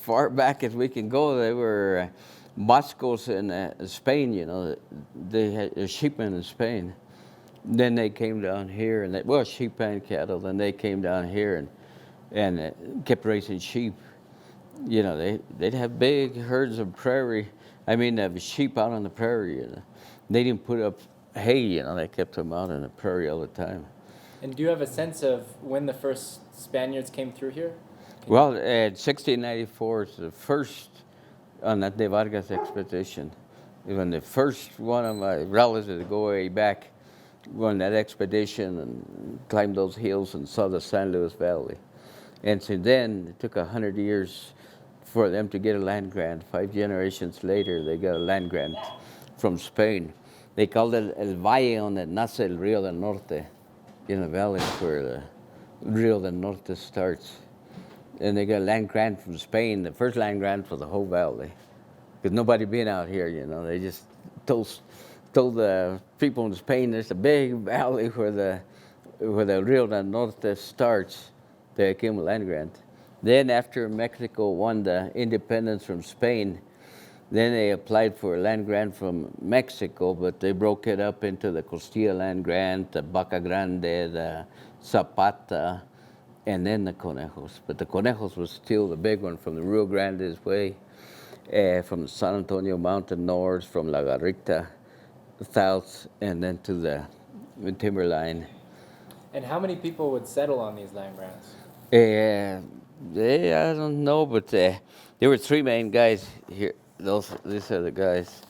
far back as we can go, they were Boscos in Spain, you know. They had sheepmen in Spain. Then they came down here, and well, sheep and cattle. Then they came down here and kept raising sheep. You know, they'd have big herds of prairie. I mean, of sheep out on the prairie. You know. They didn't put up hay. You know, they kept them out on the prairie all the time. And do you have a sense of when the first Spaniards came through here? Well, 1694 is the first on that De Vargas expedition. Even the first one of my relatives to go way back on that expedition and climbed those hills and saw the San Luis Valley. And since then, it took 100 years for them to get a land grant. 5 generations later, they got a land grant from Spain. They called it El Valle donde nace el Río del Norte, in the valley where the Río del Norte starts. And they got a land grant from Spain, the first land grant for the whole valley. Because nobody been out here, you know. They just told the people in Spain there's a big valley where the Rio del Norte starts. They gave them a land grant. Then after Mexico won the independence from Spain, then they applied for a land grant from Mexico, but they broke it up into the Costilla land grant, the Baca Grande, the Zapata, and then the Conejos. But the Conejos was still the big one from the Rio Grande's way, from the San Antonio Mountain north, from La Garita south, and then to the timberline. And how many people would settle on these land grants? I don't know, but there were 3 main guys here. These are the guys,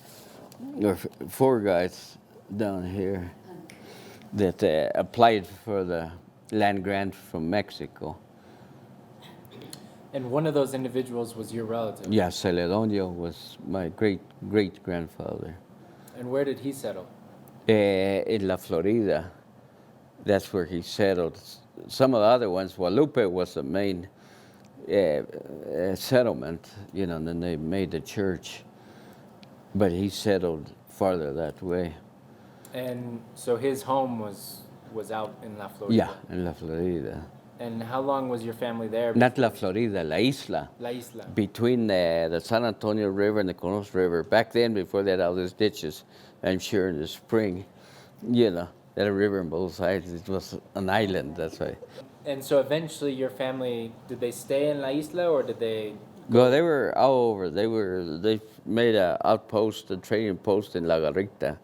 or 4 guys down here that applied for the land grant from Mexico. And one of those individuals was your relative? Yeah, Celedonio was my great-grandfather. And where did he settle? In La Florida. That's where he settled. Some of the other ones, Guadalupe was the main settlement, you know, and then they made the church. But he settled farther that way. And so his home was out in La Florida? Yeah, in La Florida. And how long was your family there? Not La Florida, La Isla. La Isla. Between the San Antonio River and the Conejos River. Back then, before they had all these ditches, I'm sure in the spring, you know, that a river on both sides. It was an island, that's why. And so eventually your family, did they stay in La Isla or did they? Well, they were all over. They made a outpost, a trading post in La Garita.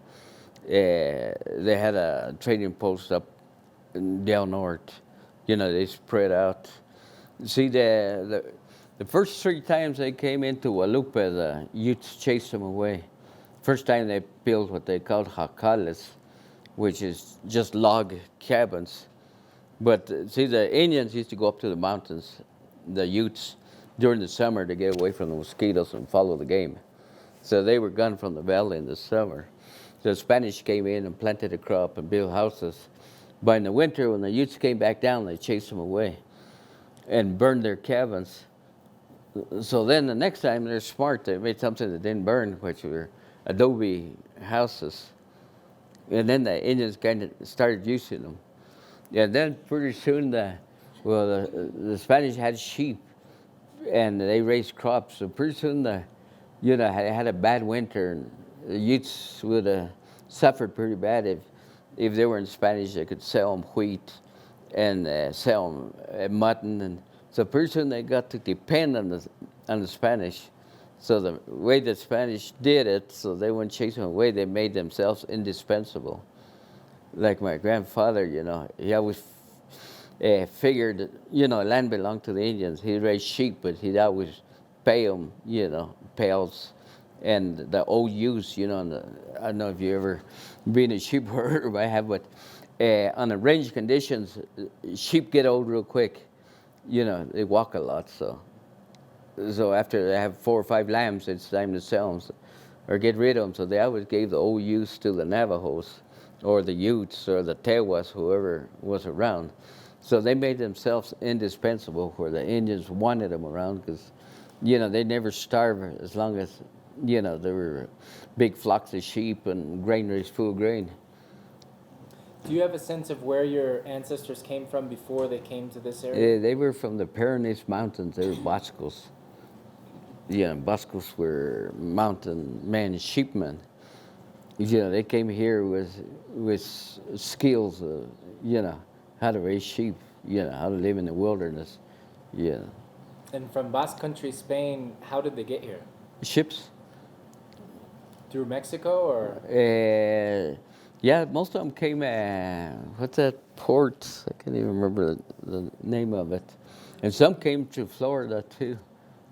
They had a trading post up down north. You know, they spread out. See, the first 3 times they came into Guadalupe, the Utes chased them away. First time they built what they called jacales, which is just log cabins. But see, the Indians used to go up to the mountains, the Utes, during the summer to get away from the mosquitoes and follow the game. So they were gone from the valley in the summer. So the Spanish came in and planted a crop and built houses. But in the winter, when the Utes came back down, they chased them away and burned their cabins. So then the next time, they're smart. They made something that didn't burn, which were Adobe houses. And then the Indians kind of started using them. And then pretty soon, the Spanish had sheep, and they raised crops. So pretty soon, had a bad winter, and the Utes would have suffered pretty bad if they were in Spanish. They could sell them wheat and sell them mutton, and so pretty soon they got to depend on the Spanish. So the way the Spanish did it, so they wouldn't chase them away. They made themselves indispensable. Like my grandfather, you know, he always figured, you know, land belonged to the Indians. He raised sheep, but he'd always pay them, you know, pails. And the old ewes, you know, I don't know if you ever been a sheep herder, I have, but on the range conditions, sheep get old real quick. You know, they walk a lot, so after they have 4 or 5 lambs, it's time to sell them or get rid of them. So they always gave the old ewes to the Navajos, or the Utes, or the Tewas, whoever was around. So they made themselves indispensable where the Indians wanted them around because, you know, they never starved as long as, you know, there were big flocks of sheep and granaries full of grain. Do you have a sense of where your ancestors came from before they came to this area? They were from the Pyrenees Mountains. They were Boscos. Yeah, Bascos were mountain men, sheepmen. They came here with skills, how to raise sheep, how to live in the wilderness. Yeah, And from Basque Country, Spain, how did they get here? ships. Through Mexico or? Yeah, most of them came. What's that port? I can't even remember the name of it. And some came to Florida too,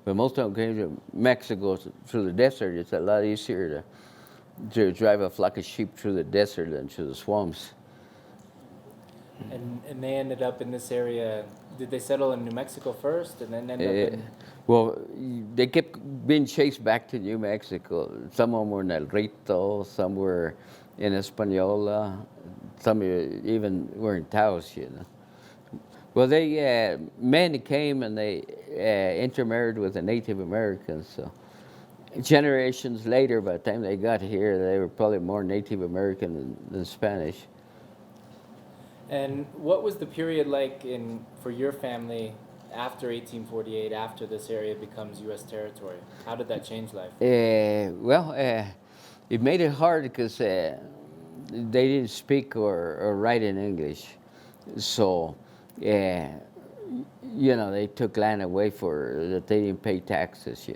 but most of them came to Mexico through the desert. It's a lot easier to drive a flock of sheep through the desert than through the swamps. And they ended up in this area. Did they settle in New Mexico first and then end up Uh, in? well, they kept being chased back to New Mexico. Some of them were in El Rito, some were in Española, some even were in Taos. Well, men came and they intermarried with the Native Americans. So generations later, by the time they got here, they were probably more Native American than Spanish. And what was the period like for your family after 1848, after this area becomes U.S. territory? How did that change life? It made it hard because they didn't speak or write in English. So, uh, they took land away that they didn't pay taxes.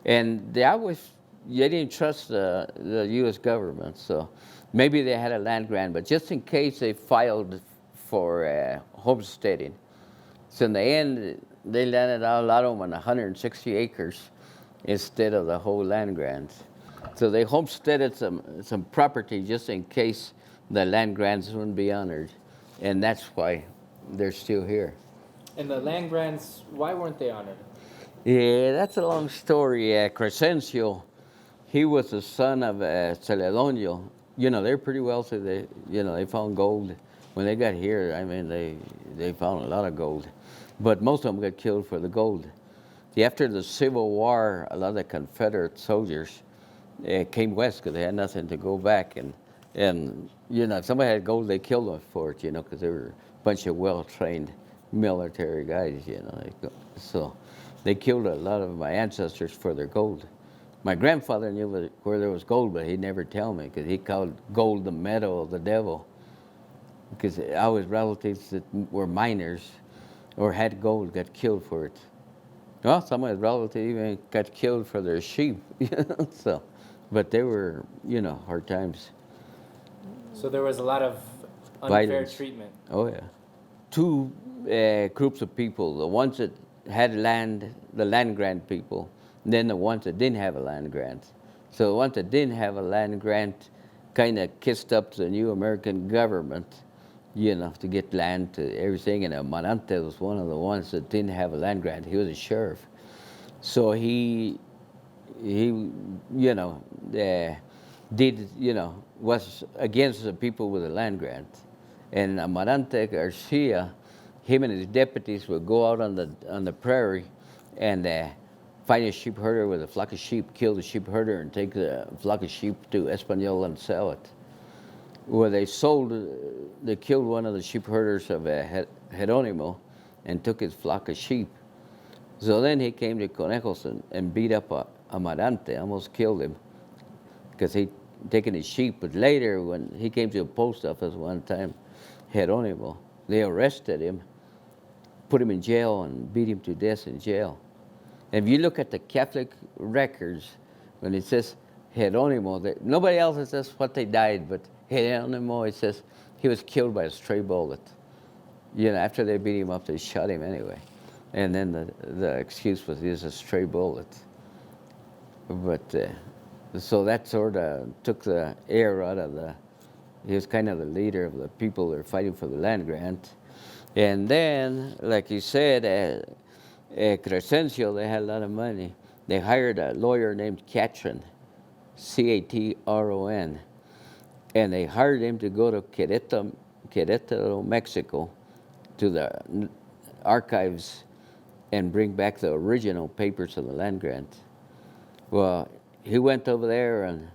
And they didn't trust the U.S. government. So maybe they had a land grant, but just in case they filed for homesteading. So in the end, they landed out a lot of them on 160 acres instead of the whole land grant. So they homesteaded some property just in case the land grants wouldn't be honored. And that's why they're still here. And the land grants, why weren't they honored? Yeah, that's a long story. Crescencio, he was the son of Celedonio. They're pretty wealthy. They found gold. When they got here, I mean, they found a lot of gold. But most of them got killed for the gold. After the Civil War, a lot of the Confederate soldiers came west because they had nothing to go back. And if somebody had gold, they killed them for it, because they were a bunch of well-trained military guys. So they killed a lot of my ancestors for their gold. My grandfather knew where there was gold, but he'd never tell me because he called gold the metal of the devil. Because all his relatives that were miners or had gold got killed for it. Well, some of his relatives even got killed for their sheep. So, but they were, hard times. So there was a lot of unfair Violence. treatment. Oh yeah. Two groups of people: the ones that had land, the land grant people, and then the ones that didn't have a land grant. So the ones that didn't have a land grant kind of kissed up to the new American government, to get land to everything. And Amarante was one of the ones that didn't have a land grant. He was a sheriff, so he did was against the people with a land grant. And Amarante Garcia, him and his deputies would go out on the prairie and find a sheep herder with a flock of sheep, kill the sheep herder, and take the flock of sheep to Española and sell it. Where they killed one of the sheep herders of Jeronimo and took his flock of sheep. So then he came to Conejos and beat up Amarante, almost killed him because he'd taken his sheep. But later, when he came to the post office one time, Jeronimo, they arrested him, put him in jail, and beat him to death in jail. And if you look at the Catholic records, when it says Jeronimo, nobody else says what they died, but Jeronimo, it says he was killed by a stray bullet. After they beat him up, they shot him anyway. And then the excuse was he was a stray bullet. But so that sort of took the air out of he was kind of the leader of the people that are fighting for the land grant. And then, like you said, Crescencio, they had a lot of money. They hired a lawyer named Catron, Catron, and they hired him to go to Querétaro, Mexico, to the archives and bring back the original papers of the land grant. Well, he went over there and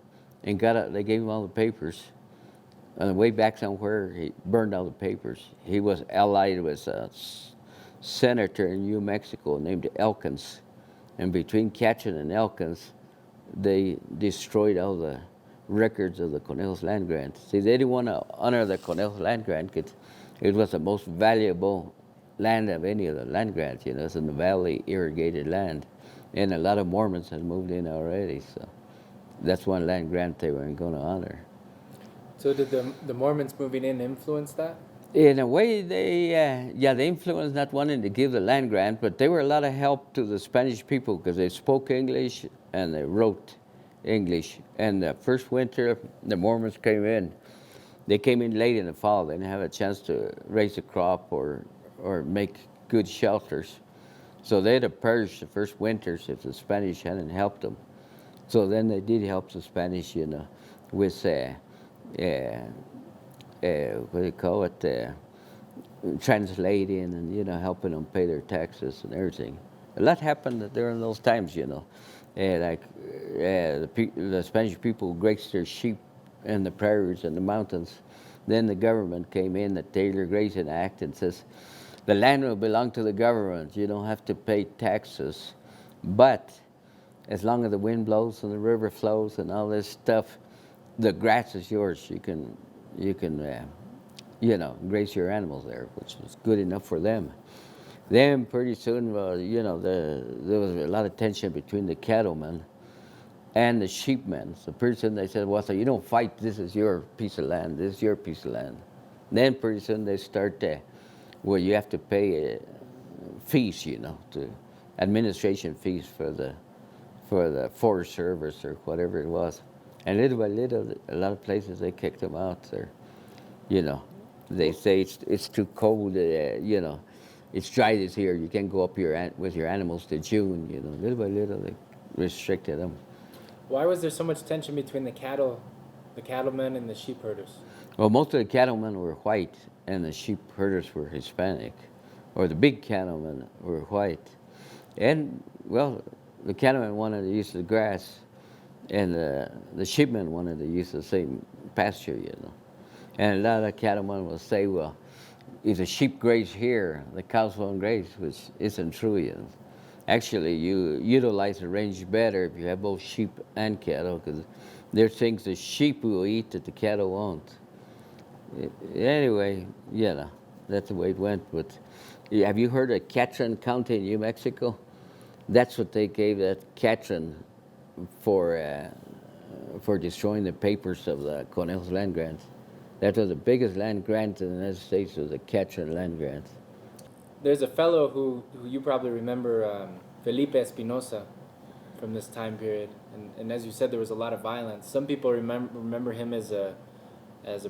they gave him all the papers. On the way back somewhere, he burned all the papers. He was allied with a senator in New Mexico named Elkins. And between Ketchum and Elkins, they destroyed all the records of the Conejos Land Grant. See, they didn't want to honor the Conejos Land Grant because it was the most valuable land of any of the land grants. You know, it's in the valley, irrigated land. And a lot of Mormons had moved in already, so that's one land grant they weren't going to honor. So did the Mormons moving in influence that? In a way, they influenced not wanting to give the land grant, but they were a lot of help to the Spanish people because they spoke English and they wrote English. And the first winter, the Mormons came in. They came in late in the fall. They didn't have a chance to raise a crop or make good shelters. So they'd have perished the first winters if the Spanish hadn't helped them. So then they did help the Spanish, you know, with what do you call it, translating and, you know, helping them pay their taxes and everything. A lot happened during those times, you know. The Spanish people grazed their sheep in the prairies and the mountains. Then the government came in, the Taylor Grazing Act, and says, the land will belong to the government. You don't have to pay taxes. But as long as the wind blows and the river flows and all this stuff, the grass is yours. You can you know, graze your animals there, which was good enough for them. Then pretty soon, you know, there was a lot of tension between the cattlemen and the sheepmen. So pretty soon they said, well, so you don't fight, this is your piece of land, this is your piece of land. Then pretty soon they start, well, you have to pay fees, you know, to administration fees for the Forest Service or whatever it was. And little by little, a lot of places they kicked them out there. You know, they say it's too cold. You know, it's dry this year. You can't go up with your animals to June. You know, little by little they restricted them. Why was there so much tension between the cattlemen and the sheep herders? Well, most of the cattlemen were white, and the sheep herders were Hispanic, or the big cattlemen were white. And well, the cattlemen wanted to use the grass, and the sheepmen wanted to use the same pasture, you know. And a lot of cattlemen will say, well, if the sheep graze here, the cows won't graze, which isn't true, you know. Actually, you utilize the range better if you have both sheep and cattle, because there's things the sheep will eat that the cattle won't. Anyway, you know, that's the way it went. But have you heard of Catron County in New Mexico? That's what they gave that Catron for destroying the papers of the Conejos Land Grant. That was the biggest land grant in the United States, was the Catron Land Grant. There's a fellow who you probably remember, Felipe Espinosa, from this time period. And as you said, there was a lot of violence. Some people remember him as a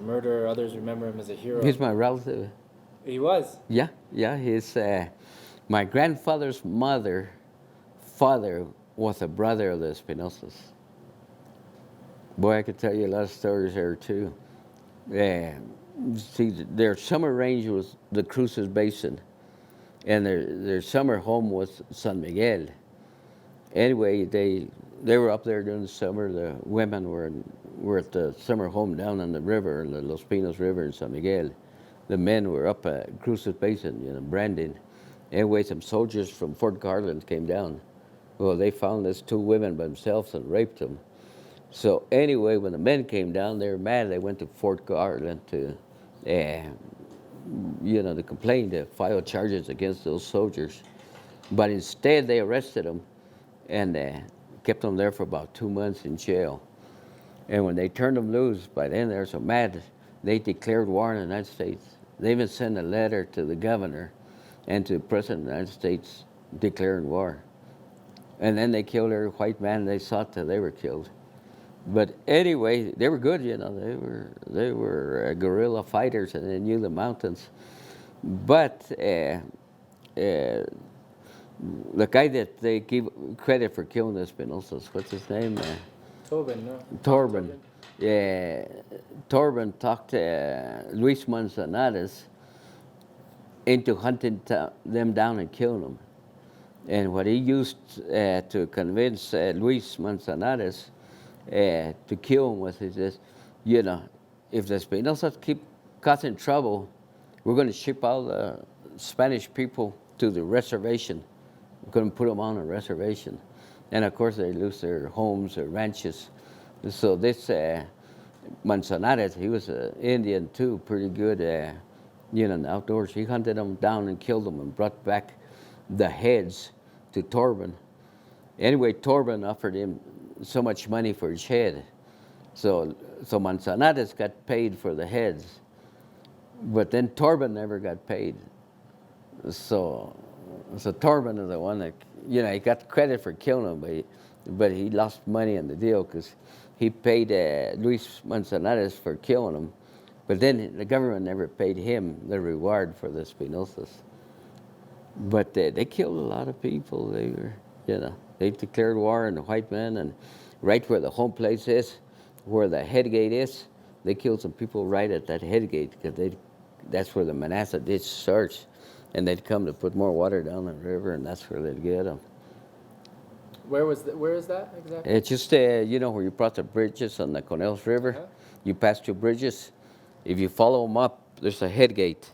murderer. Others remember him as a hero. He's my relative. He was? Yeah. He's my grandfather's father was a brother of the Espinosas. Boy, I could tell you a lot of stories there, too. See, their summer range was the Cruces Basin, and their summer home was San Miguel. Anyway, they were up there during the summer. The women were at the summer home down on the river, the Los Pinos River in San Miguel. The men were up at Cruces Basin, you know, Brandon. Anyway, some soldiers from Fort Garland came down. Well, they found these two women by themselves and raped them. So anyway, when the men came down, they were mad. They went to Fort Garland to, you know, to complain, to file charges against those soldiers. But instead, they arrested them and kept them there for about 2 months in jail. And when they turned them loose, by then they were so mad, they declared war on the United States. They even sent a letter to the governor and to the president of the United States declaring war. And then they killed every white man they saw till they were killed. But anyway, they were good, you know. They were guerrilla fighters, and they knew the mountains. But the guy that they give credit for killing the Espinosas, what's his name? Tobin, no? Torben. Yeah, Torben talked Luis Manzanares into hunting them down and killing them. And what he used to convince Luis Manzanares to kill him was, he says, you know, if the Espinosas keep causing trouble, we're going to ship all the Spanish people to the reservation couldn't put them on a reservation. And of course, they lose their homes, their ranches. So this Manzanares, he was an Indian too, pretty good, in the outdoors. He hunted them down and killed them and brought back the heads to Torben. Anyway, Torben offered him so much money for his head. So Manzanares got paid for the heads, but then Torben never got paid. So Torben is the one that, he got credit for killing him, but he lost money on the deal because he paid Luis Manzanares for killing him, but then the government never paid him the reward for the Spinosas. But they killed a lot of people. They were, they declared war on the white men, and right where the home place is, where the head gate is, they killed some people right at that head gate because that's where the Manasseh ditch starts, and they'd come to put more water down the river, and that's where they'd get them. Where is that exactly? It's just where you brought the bridges on the Conejos River. Uh-huh. You pass two bridges. If you follow them up, there's a head gate.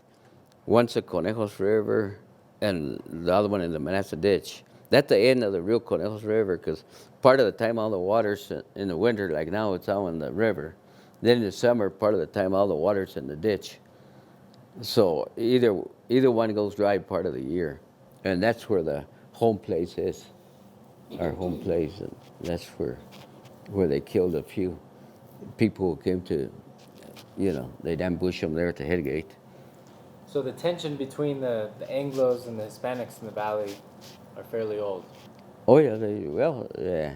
One's the Conejos River, and the other one in the Manasseh ditch. That's the end of the real Conejos River, because part of the time all the water's in the winter, like now, it's out in the river. Then in the summer, part of the time all the water's in the ditch. So either one goes dry part of the year, and that's where the home place is, our home place, and that's where they killed a few people who came to, they'd ambush them there at the head gate. So the tension between the Anglos and the Hispanics in the valley are fairly old. Oh yeah,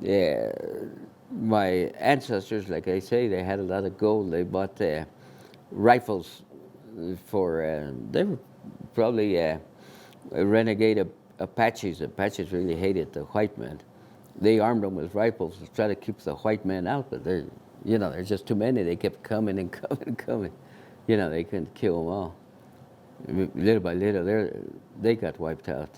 yeah. My ancestors, like I say, they had a lot of gold. They bought rifles for. They were probably renegade Apaches. Apaches really hated the white men. They armed them with rifles to try to keep the white men out, but there's just too many. They kept coming and coming and coming. They couldn't kill them all. Little by little, they got wiped out.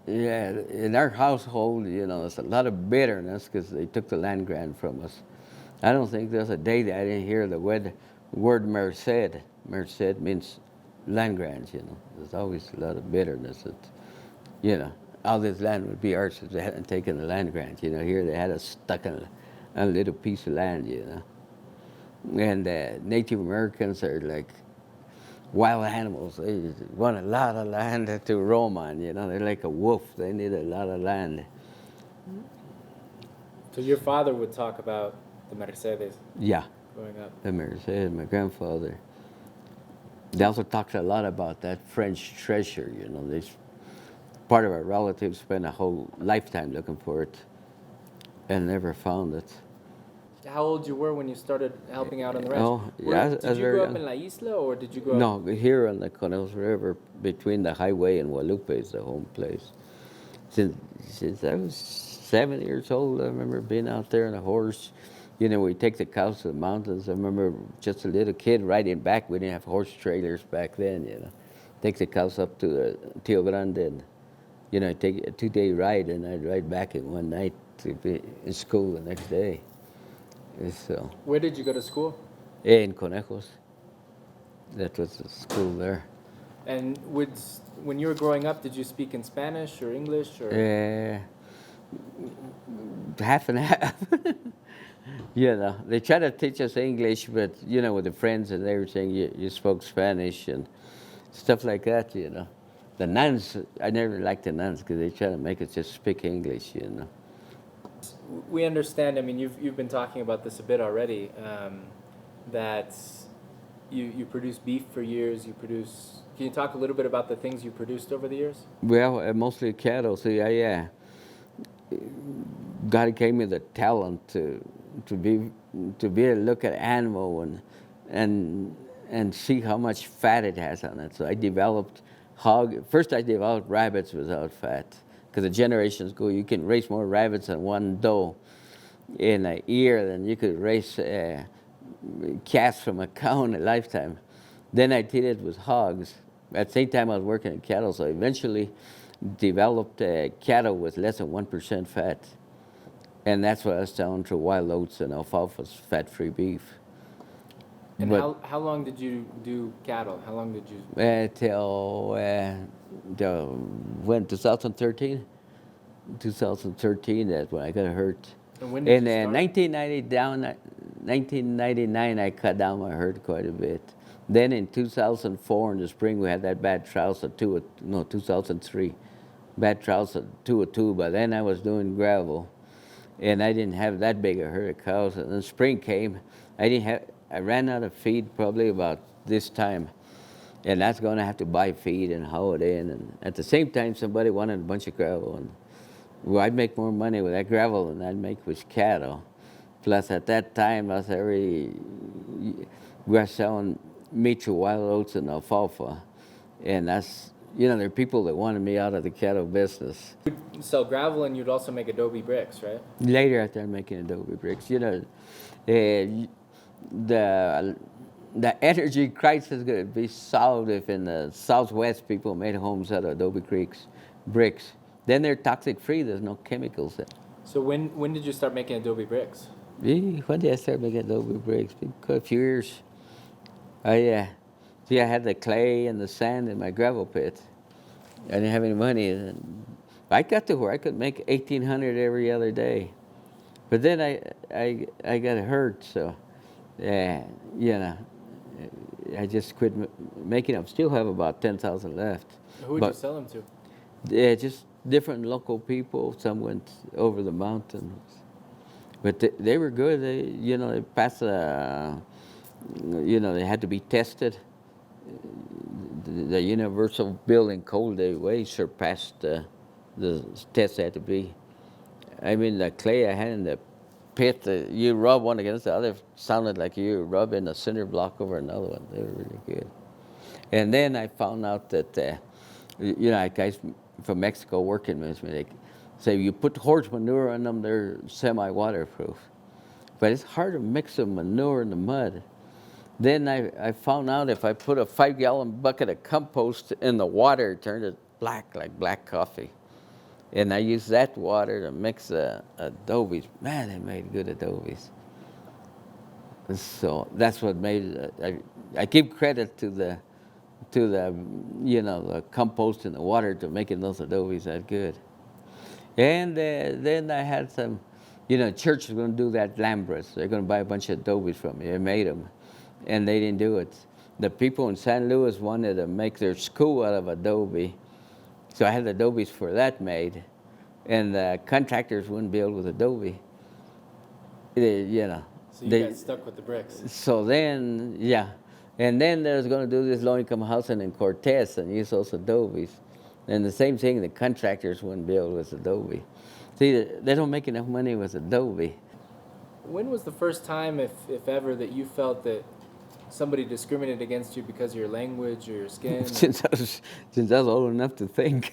Yeah, in our household, there's a lot of bitterness because they took the land grant from us. I don't think there's a day that I didn't hear the word merced. Merced means land grants, There's always a lot of bitterness that, all this land would be ours if they hadn't taken the land grant. Here they had us stuck on a little piece of land, And Native Americans are like wild animals. They want a lot of land to roam on, They're like a wolf. They need a lot of land. So your father would talk about the Mercedes Yeah, growing up. the Mercedes, my grandfather. They also talked a lot about that French treasure, Part of our relatives spent a whole lifetime looking for it and never found it. How old you were when you started helping out on the ranch? Oh, yeah, Did you grow up in La Isla, or did you grow up? No, here on the Conejos River, between the highway and Guadalupe is the home place. Since I was 7 years old, I remember being out there on a horse. We take the cows to the mountains. I remember just a little kid riding back. We didn't have horse trailers back then, Take the cows up to Tio Grande and, take a 2-day ride, and I'd ride back in one night to be in school the next day. So. Where did you go to school? In Conejos. That was the school there. And when you were growing up, did you speak in Spanish or English or? Half and half. They tried to teach us English, but with the friends and everything, you spoke Spanish and stuff like that. The nuns, I never liked the nuns because they try to make us just speak English. We understand. I mean, you've been talking about this a bit already. That you produce beef for years. Can you talk a little bit about the things you produced over the years? Well, mostly cattle. So yeah. God gave me the talent to be able to look at animal and see how much fat it has on it. So I developed First I developed rabbits without fat, because the generations go, you can raise more rabbits than one doe in a year than you could raise calves from a cow in a lifetime. Then I did it with hogs. At the same time I was working in cattle, so I eventually developed cattle with less than 1% fat. And that's what I was down to wild oats and alfalfa's fat-free beef. And But how long did you do cattle? How long did you? till when 2013, 2013 that's when I got hurt. And when did In you start? 1999, I cut down my herd quite a bit. Then in 2004 in the spring, we had that bad drought of 2003, bad drought of 202. By then I was doing gravel, and I didn't have that big a herd of cows. And then spring came, I ran out of feed probably about this time, and that's going to have to buy feed and haul it in. And at the same time, somebody wanted a bunch of gravel, and well, I'd make more money with that gravel than I'd make with cattle. Plus, at that time, we were selling meat to wild oats and alfalfa, and there are people that wanted me out of the cattle business. You'd sell gravel, and you'd also make adobe bricks, right? Later, I started making adobe bricks. The the energy crisis is going to be solved if in the Southwest people made homes out of adobe bricks. Then they're toxic free. There's no chemicals. So when did you start making adobe bricks? When did I start making adobe bricks? Been quite a few years. I had the clay and the sand in my gravel pit. I didn't have any money. And I got to where I could make 1,800 every other day. But then I got hurt, so I just quit making them. Still have about 10,000 left. Who would you sell them to? Yeah, just different local people. Some went over the mountains, but they were good. They passed. They had to be tested. The universal building code they way surpassed the tests had to be. I mean, the clay I had in the pit, you rub one against the other, sounded like you rubbing a cinder block over another one. They were really good. And then I found out that, guys from Mexico working with me, they say you put horse manure on them, they're semi-waterproof. But it's hard to mix the manure in the mud. Then I found out if I put a 5-gallon bucket of compost in the water, it turned it black, like black coffee. And I used that water to mix the adobes. Man, they made good adobes. So that's what made it. I give credit to the the compost and the water to making those adobes that good. And then I had some, church is going to do that Lambras. They're going to buy a bunch of adobes from me. I made them, and they didn't do it. The people in San Luis wanted to make their school out of adobe, so I had adobes for that made, and the contractors wouldn't build with adobe. So you got stuck with the bricks. So then, and then there's going to do this low-income housing in Cortez and use those adobes. And the same thing, the contractors wouldn't build with adobe. See, they don't make enough money with adobe. When was the first time, if ever, that you felt that somebody discriminated against you because of your language or your skin? Since I was old enough to think.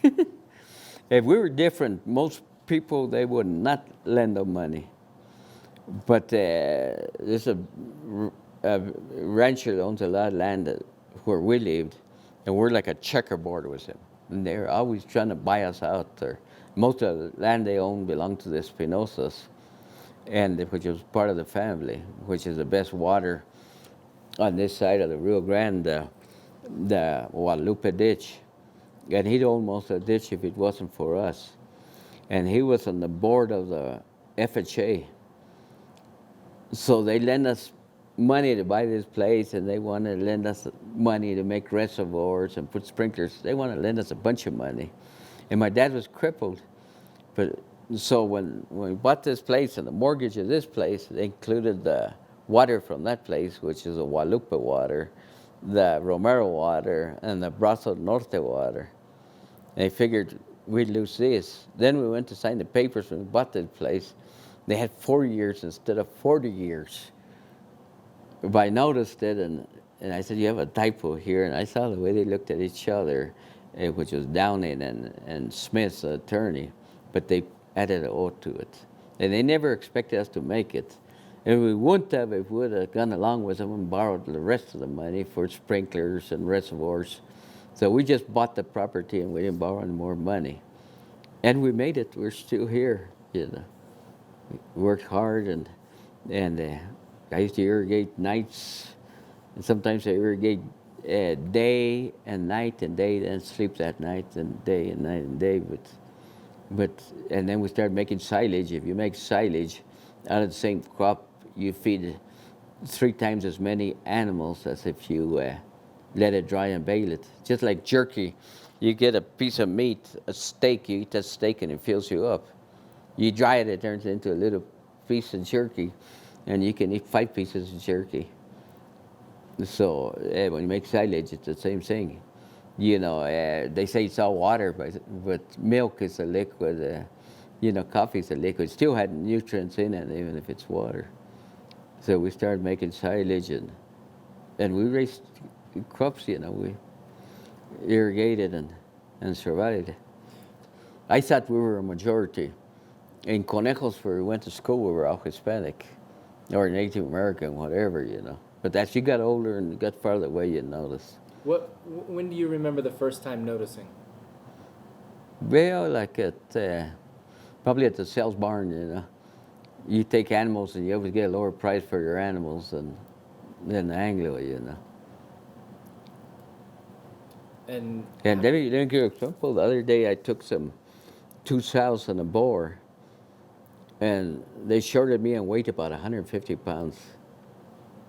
If we were different, most people, they would not lend them money. But there's a rancher that owns a lot of land where we lived, and we're like a checkerboard with him. And they're always trying to buy us out there. Most of the land they own belonged to the Espinosas, which was part of the family, which is the best water on this side of the Rio Grande, the Guadalupe ditch. And he'd own most of the ditch if it wasn't for us. And he was on the board of the FHA. So they lend us money to buy this place, and they want to lend us money to make reservoirs and put sprinklers. They want to lend us a bunch of money. And my dad was crippled. So when we bought this place and the mortgage of this place, they included the water from that place, which is the Guadalupe water, the Romero water, and the Brazo Norte water. And they figured we'd lose this. Then we went to sign the papers when we bought this place. They had 4 years instead of 40 years. But I noticed it, and I said, you have a typo here. And I saw the way they looked at each other, which was Downing and Smith's the attorney. But they added an O to it. And they never expected us to make it. And we wouldn't have if we would have gone along with them and borrowed the rest of the money for sprinklers and reservoirs. So we just bought the property and we didn't borrow any more money. And we made it. We're still here, We worked hard, and I used to irrigate nights And sometimes they irrigate day and night and day and sleep that night and day and night and day. But and then we started making silage. If you make silage out of the same crop, you feed 3 times as many animals as if you let it dry and bale it. Just like jerky, you get a piece of meat, a steak, you eat that steak and it fills you up. You dry it, it turns into a little piece of jerky, and you can eat 5 pieces of jerky. So when you make silage, it's the same thing. They say it's all water, but milk is a liquid. Coffee is a liquid. It still had nutrients in it, even if it's water. So we started making silage, and we raised crops. We irrigated and survived. I thought we were a majority. In Conejos, where we went to school, we were all Hispanic or Native American, whatever. But as you got older and got farther away, you notice. When do you remember the first time noticing? Well, like probably at the sales barn. You take animals and you always get a lower price for your animals than Anglo. And let me give you an example. The other day I took two sows and a boar, and they shorted me in weight about 150 pounds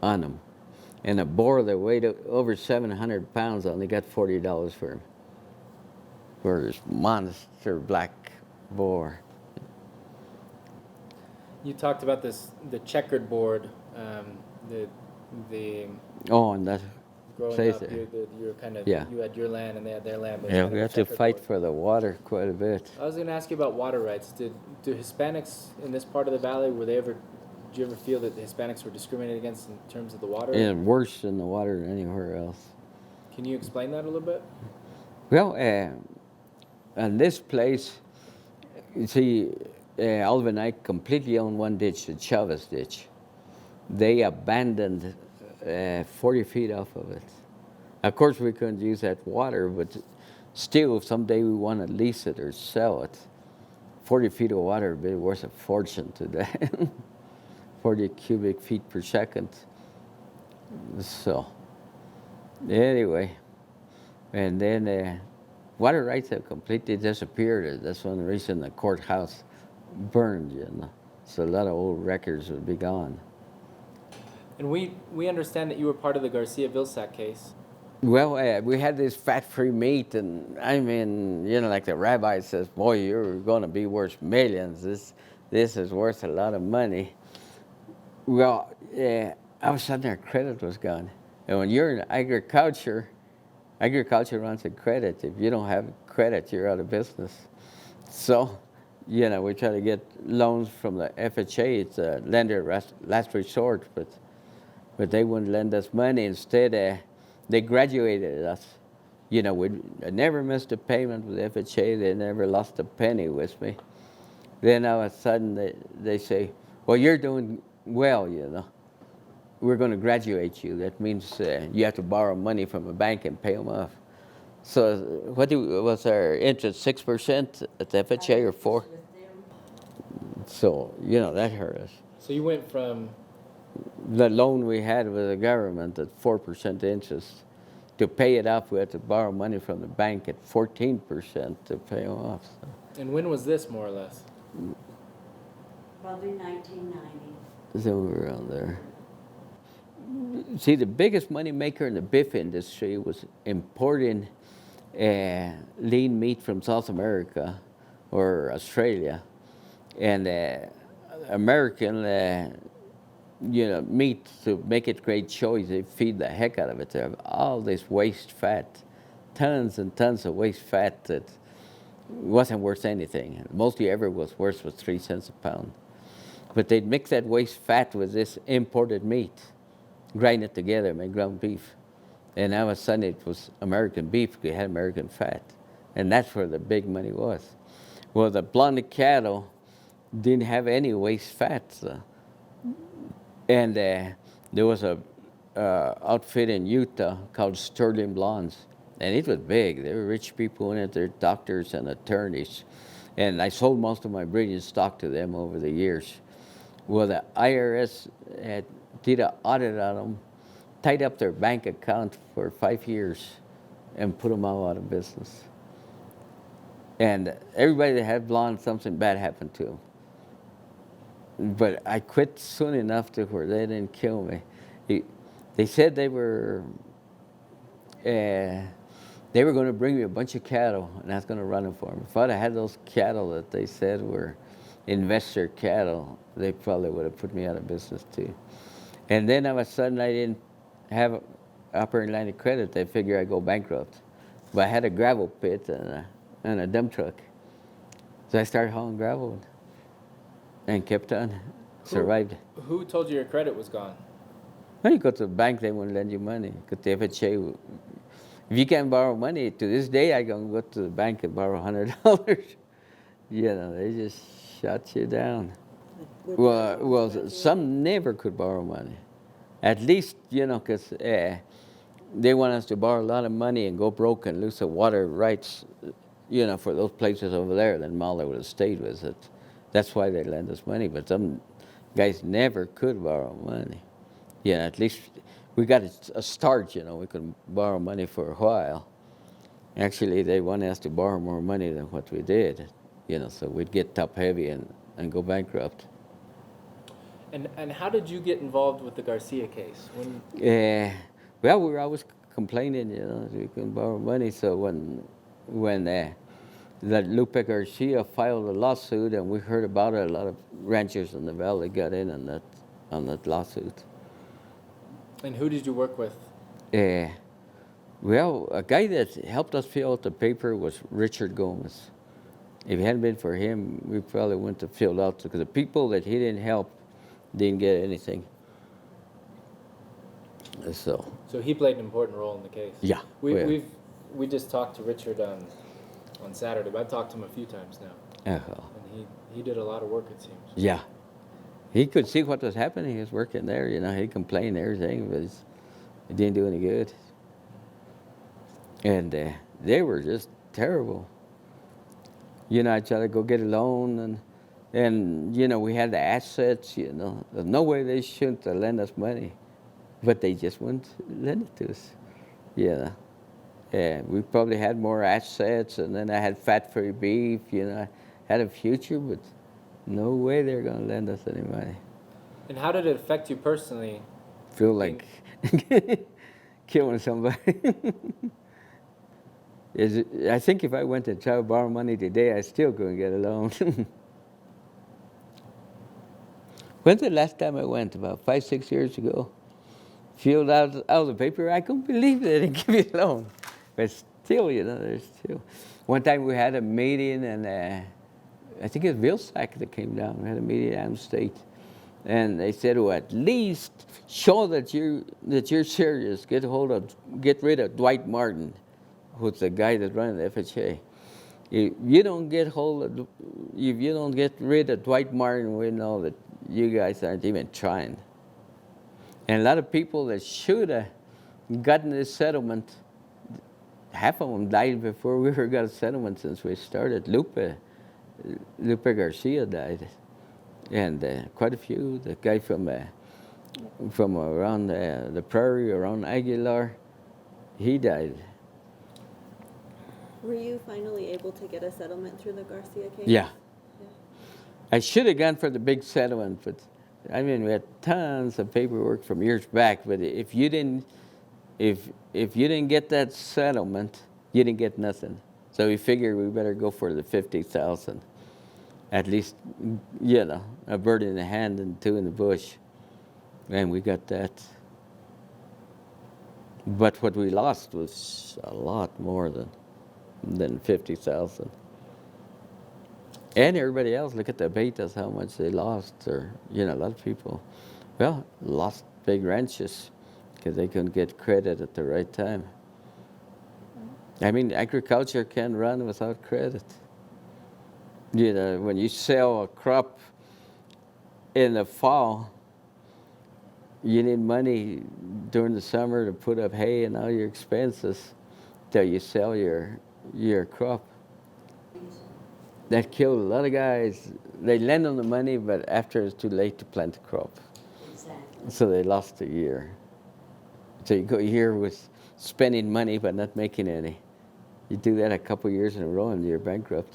on them. And a boar that weighed over 700 pounds, I only got $40 for him. For this monster black boar. you talked about the checkered board, the Oh, and that growing place. up, you're kind of Yeah. You had your land and they had their land. But Yeah, we had to fight for the water quite a bit. I was going to ask you about water rights. Do Hispanics in this part of the valley did you ever feel that the Hispanics were discriminated against in terms of the water? And worse than the water than anywhere else. Can you explain that a little bit? Well, in this place, you see, Alvin and I completely own one ditch, the Chavez ditch. They abandoned 40 feet off of it. Of course, we couldn't use that water, but still, if someday we want to lease it or sell it, 40 feet of water would be worth a fortune today. 40 cubic feet per second. So, anyway, and then water rights have completely disappeared. That's one reason the courthouse burned. So a lot of old records would be gone. And we understand that you were part of the Garcia vilsack case. Well, we had this fat-free meat, and I mean, like the rabbi says, boy, you're going to be worth millions. This is worth a lot of money. Well, all of a sudden our credit was gone. And when you're in agriculture runs on credit. If you don't have credit, you're out of business. So, we try to get loans from the FHA. It's a lender last resort, but they wouldn't lend us money. Instead, they graduated us. We never missed a payment with FHA. They never lost a penny with me. Then all of a sudden they say, well, you're doing well, We're going to graduate you. That means you have to borrow money from a bank and pay them off. So was our interest 6% at the FHA or 4%? So, that hurt us. So you went from The loan we had with the government at 4% interest. To pay it off, we had to borrow money from the bank at 14% to pay them off. So. And when was this, more or less? Probably 1990. So we were around there. See, the biggest money maker in the beef industry was importing lean meat from South America or Australia. And American meat, to make it great choice, they feed the heck out of it. They have all this waste fat, tons and tons of waste fat that wasn't worth anything. Mostly ever was worth was 3 cents a pound. But they'd mix that waste fat with this imported meat, grind it together, make ground beef. And all of a sudden it was American beef, because it had American fat. And that's where the big money was. Well, the blonde cattle didn't have any waste fat. And there was a outfit in Utah called Sterling Blondes. And it was big. They were rich people in it. They're doctors and attorneys. And I sold most of my breeding stock to them over the years. Well, the IRS did an audit on them, tied up their bank account for 5 years and put them all out of business. And everybody that had blonde, something bad happened to them. But I quit soon enough to where they didn't kill me. They said they were going to bring me a bunch of cattle, and I was going to run them for them. If I'd have had those cattle that they said were investor cattle, they probably would have put me out of business too. And then all of a sudden, I didn't have operating line of credit. They figured I'd go bankrupt. But I had a gravel pit and a dump truck. So I started hauling gravel and kept on, survived. Who told you your credit was gone? When you go to the bank, they won't lend you money. Because the FHA, if you can't borrow money, to this day, I can go to the bank and borrow $100. They just shut you down. Well, some never could borrow money. At least, because they want us to borrow a lot of money and go broke and lose the water rights, for those places over there. Then Mahler would have stayed with it. That's why they lend us money. But some guys never could borrow money. At least we got a start, we could borrow money for a while. Actually, they wanted us to borrow more money than what we did, so we'd get top heavy and go bankrupt. And how did you get involved with the Garcia case? Well, we were always complaining, we couldn't borrow money. So when that Lupe Garcia filed a lawsuit and we heard about it, a lot of ranchers in the valley got in on that lawsuit. And who did you work with? Well, a guy that helped us fill out the paper was Richard Gomez. If it hadn't been for him, we probably wouldn't have filled out, because the people that he didn't help didn't get anything. So he played an important role in the case. Yeah. We just talked to Richard on Saturday, but I've talked to him a few times now. Uh-huh. And he did a lot of work, it seems. Yeah. He could see what was happening. He was working there, he complained and everything, but it didn't do any good. And they were just terrible. I tried to go get a loan, and we had the assets, There's no way they shouldn't have lent us money. But they just wouldn't lend it to us. We probably had more assets, and then I had fat-free beef, I had a future, but no way they're going to lend us any money. And how did it affect you personally? Feel like killing somebody. I think if I went to try to borrow money today, I still couldn't get a loan. When's the last time I went? About 5-6 years ago. Filled out all the paper. I couldn't believe they didn't give me a loan. But still, there's still. One time we had a meeting, and I think it was vilsack that came down. We had a meeting out of state. And they said, well, at least show that you're serious. Get rid of Dwight Martin, who's the guy that's running the FHA. If you don't get rid of Dwight Martin, we know that you guys aren't even trying. And a lot of people that should have gotten this settlement, half of them died before we ever got a settlement since we started. Lupe Garcia died, and quite a few. The guy from around the prairie, around Aguilar, he died. Were you finally able to get a settlement through the Garcia case? Yeah. I should have gone for the big settlement, but we had tons of paperwork from years back. But if you didn't get that settlement, you didn't get nothing. So we figured we better go for the $50,000. At least, a bird in the hand and two in the bush. And we got that. But what we lost was a lot more than 50,000. And everybody else, look at the betas, how much they lost, or, a lot of people, lost big ranches because they couldn't get credit at the right time. Agriculture can't run without credit. When you sell a crop in the fall, you need money during the summer to put up hay and all your expenses till you sell your crop. That killed a lot of guys. They lend them the money, but after it's too late to plant the crop. Exactly. So they lost a year. So you go a year with spending money but not making any. You do that a couple years in a row and you're bankrupt.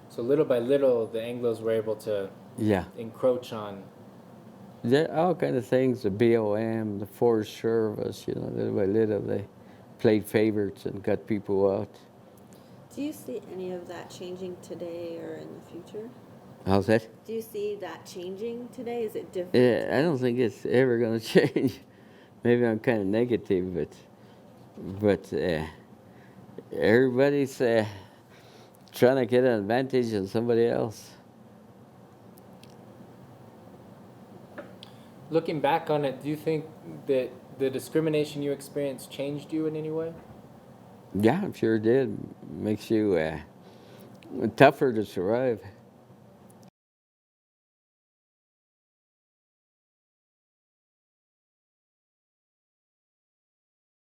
So little by little, the Anglos were able to Yeah. encroach on. There all kind of things, the BOM, the Forest Service, little by little they played favorites and got people out. Do you see any of that changing today or in the future? How's that? Do you see that changing today? Is it different? Yeah, I don't think it's ever going to change. Maybe I'm kind of negative, but everybody's trying to get an advantage on somebody else. Looking back on it, do you think that the discrimination you experienced changed you in any way? Yeah, I'm sure it did. Makes you tougher to survive.